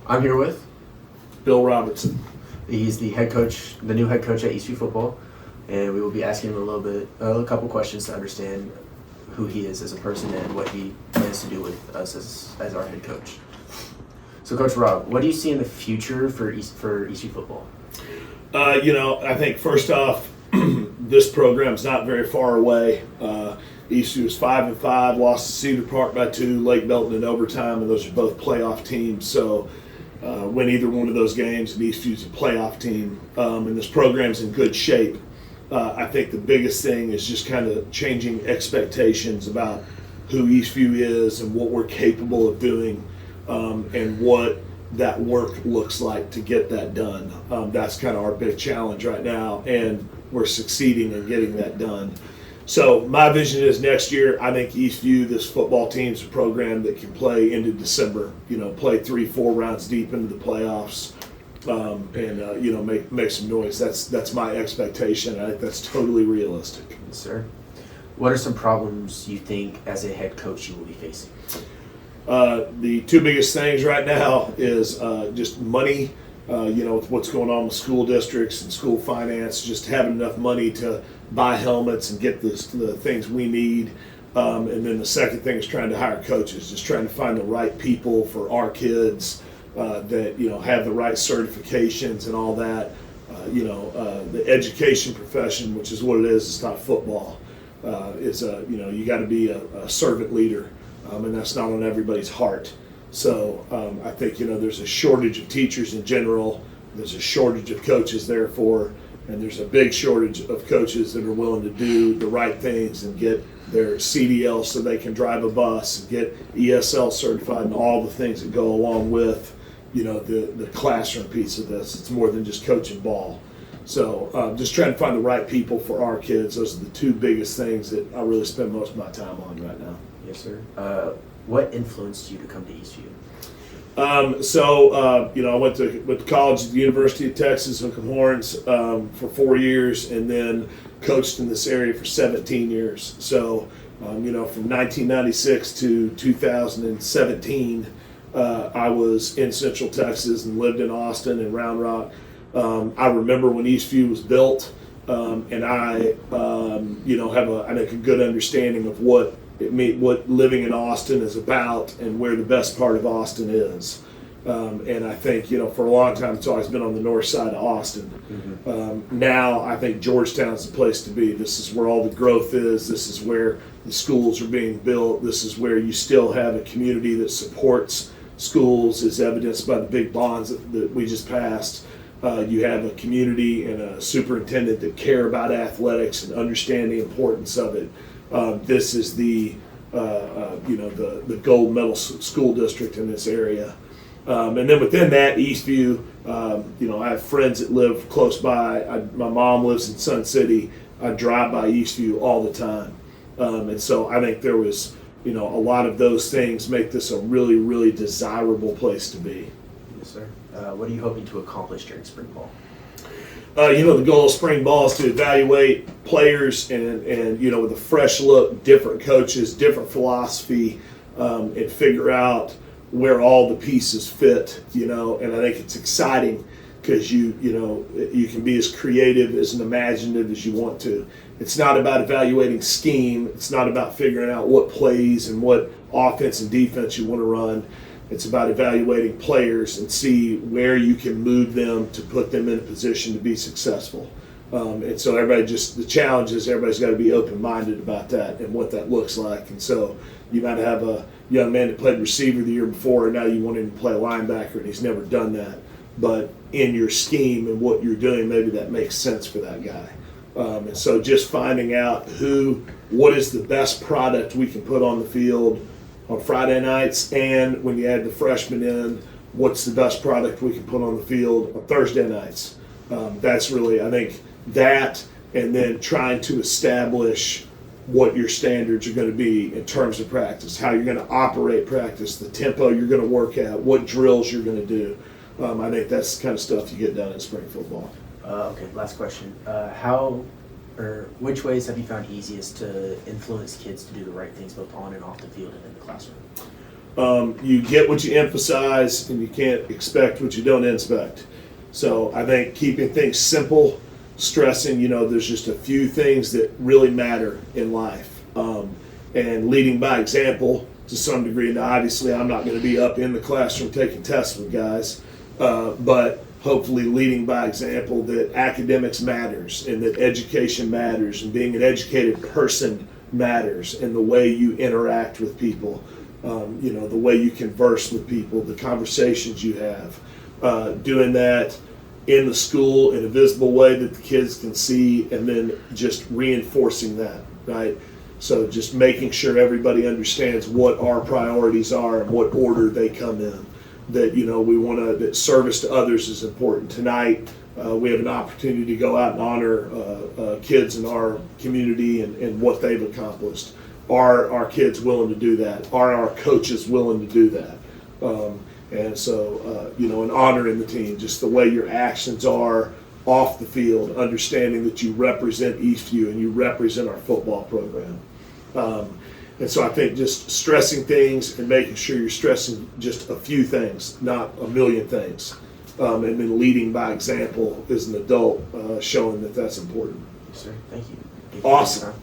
I'm here with. Bill Robertson. He's the head coach, the new head coach at Eastview Football, and we will be asking him a couple questions to understand who he is as a person and what he plans to do with us as our head coach. So, Coach Rob, what do you see in the future for Eastview Football? I think first off, this program's not very far away. Eastview is 5-5, lost to Cedar Park by 2, Lake Belton in overtime, and those are both playoff teams. So win either one of those games, and Eastview's a playoff team. And this program's in good shape. I think the biggest thing is just kind of changing expectations about who Eastview is and what we're capable of doing, and what that work looks like to get that done. That's kind of our big challenge right now, and we're succeeding in getting that done. So my vision is next year, I think Eastview, this football team's a program that can play into December, play 3-4 rounds deep into the playoffs, and make some noise. That's my expectation. I think that's totally realistic. Yes, sir. What are some problems you think as a head coach you will be facing? The two biggest things right now is just money, with what's going on with school districts and school finance, just having enough money to buy helmets and get the things we need. And then the second thing is trying to hire coaches, just trying to find the right people for our kids that, have the right certifications and all that. The education profession, which is what it is, it's not football. You got to be a servant leader. And that's not on everybody's heart. So I think, there's a shortage of teachers in general. There's a shortage of coaches, therefore, and there's a big shortage of coaches that are willing to do the right things and get their CDL so they can drive a bus and get ESL certified and all the things that go along with, the classroom piece of this. It's more than just coaching ball. So just trying to find the right people for our kids. Those are the two biggest things that I really spend most of my time on right now. Yes, sir. What influenced you to come to Eastview? I went to college at the University of Texas, Hook 'em Horns, for 4 years, and then coached in this area for 17 years. So, from 1996 to 2017, I was in Central Texas and lived in Austin and Round Rock. I remember when Eastview was built, and I, have a good understanding of what living in Austin is about and where the best part of Austin is. And I think, for a long time, it's always been on the north side of Austin. Mm-hmm. Now I think Georgetown's the place to be. This is where all the growth is. This is where the schools are being built. This is where you still have a community that supports schools, as evidenced by the big bonds that we just passed. You have a community and a superintendent that care about athletics and understand the importance of it. This is the gold medal school district in this area. And then within that, Eastview, I have friends that live close by. My mom lives in Sun City. I drive by Eastview all the time. And so I think there was, a lot of those things make this a really, really desirable place to be. Yes, sir. What are you hoping to accomplish during spring ball? The goal of spring ball is to evaluate players and with a fresh look, different coaches, different philosophy, and figure out where all the pieces fit, and I think it's exciting because you can be as creative, as imaginative as you want to. It's not about evaluating scheme. It's not about figuring out what plays and what offense and defense you want to run. It's about evaluating players and see where you can move them to put them in a position to be successful. And so the challenge is everybody's got to be open-minded about that and what that looks like. And so you might have a young man that played receiver the year before, and now you want him to play linebacker, and he's never done that. But in your scheme and what you're doing, maybe that makes sense for that guy. And so just finding out what is the best product we can put on the field on Friday nights, and when you add the freshmen in, what's the best product we can put on the field on Thursday nights. That's really, I think, that, and then trying to establish what your standards are going to be in terms of practice, how you're going to operate practice, the tempo you're going to work at, what drills you're going to do. I think that's the kind of stuff you get done in spring football. Okay, last question. Which ways have you found easiest to influence kids to do the right things both on and off the field and in the classroom? You get what you emphasize, and you can't expect what you don't inspect. So I think keeping things simple, stressing, there's just a few things that really matter in life, and leading by example to some degree. Now, obviously, I'm not going to be up in the classroom taking tests with guys, but hopefully leading by example that academics matters and that education matters and being an educated person matters, and the way you interact with people, the way you converse with people, the conversations you have, doing that in the school in a visible way that the kids can see, and then just reinforcing that, right? So just making sure everybody understands what our priorities are and what order they come in. That we want to, that service to others is important. Tonight we have an opportunity to go out and honor kids in our community and what they've accomplished. Are our kids willing to do that? Are our coaches willing to do that? And so and honoring the team, just the way your actions are off the field, understanding that you represent Eastview and you represent our football program. And so I think just stressing things and making sure you're stressing just a few things, not a million things. And then leading by example as an adult, showing that that's important. Yes, sir. Thank you. Awesome.